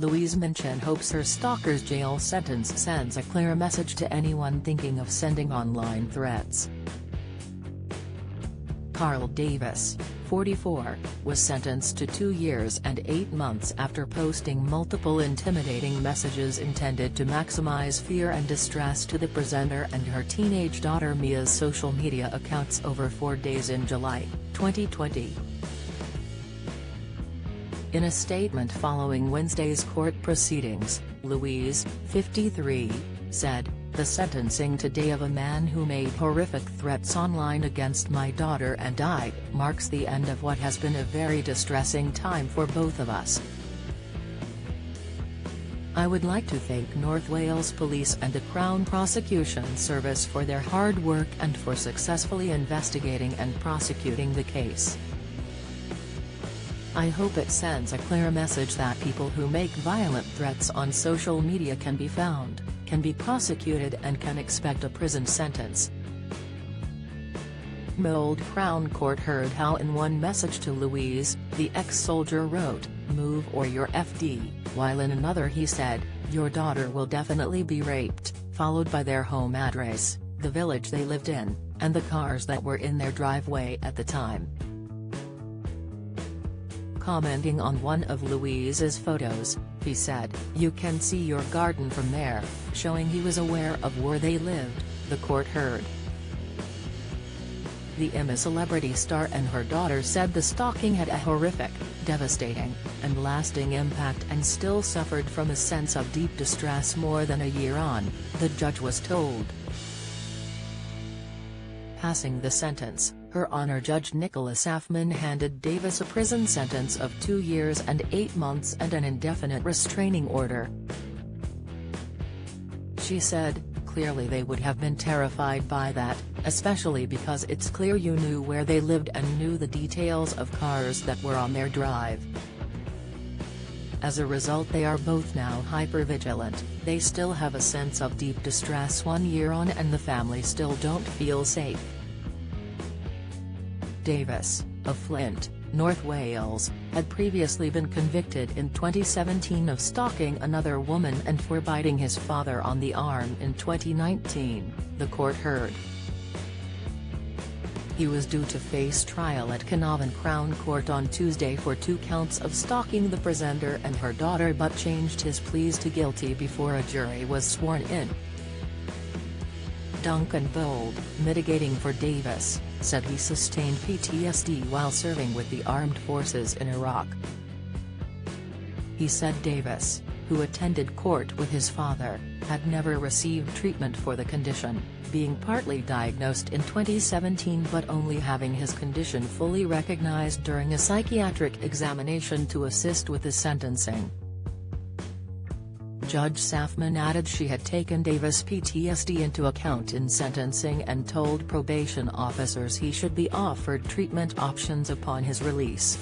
Louise Minchin hopes her stalker's jail sentence sends a clear message to anyone thinking of sending online threats. Carl Davis, 44, was sentenced to 2 years and 8 months after posting multiple intimidating messages intended to maximize fear and distress to the presenter and her teenage daughter Mia's social media accounts over 4 days in July, 2020. In a statement following Wednesday's court proceedings, Louise, 53, said, "The sentencing today of a man who made horrific threats online against my daughter and I marks the end of what has been a very distressing time for both of us. I would like to thank North Wales Police and the Crown Prosecution Service for their hard work and for successfully investigating and prosecuting the case. I hope it sends a clear message that people who make violent threats on social media can be found, can be prosecuted and can expect a prison sentence." Old Crown Court heard how in one message to Louise, the ex-soldier wrote, "Move or you're FD, while in another he said, "Your daughter will definitely be raped," followed by their home address, the village they lived in, and the cars that were in their driveway at the time. Commenting on one of Louise's photos, he said, "You can see your garden from there," showing he was aware of where they lived, the court heard. The IMA celebrity star and her daughter said the stalking had a horrific, devastating, and lasting impact and still suffered from a sense of deep distress more than a year on, the judge was told. Passing the sentence, Her Honor Judge Nicholas Affman handed Davis a prison sentence of 2 years and 8 months and an indefinite restraining order. She said, "Clearly they would have been terrified by that, especially because it's clear you knew where they lived and knew the details of cars that were on their drive. As a result they are both now hyper-vigilant, they still have a sense of deep distress 1 year on and the family still don't feel safe." Davis, of Flint, North Wales, had previously been convicted in 2017 of stalking another woman and for biting his father on the arm in 2019, the court heard. He was due to face trial at Carnarvon Crown Court on Tuesday for 2 counts of stalking the presenter and her daughter but changed his pleas to guilty before a jury was sworn in. Duncan Bold, mitigating for Davis, said he sustained PTSD while serving with the armed forces in Iraq. He said Davis, who attended court with his father, had never received treatment for the condition, being partly diagnosed in 2017 but only having his condition fully recognized during a psychiatric examination to assist with the sentencing. Judge Affman added she had taken Davis' PTSD into account in sentencing and told probation officers he should be offered treatment options upon his release.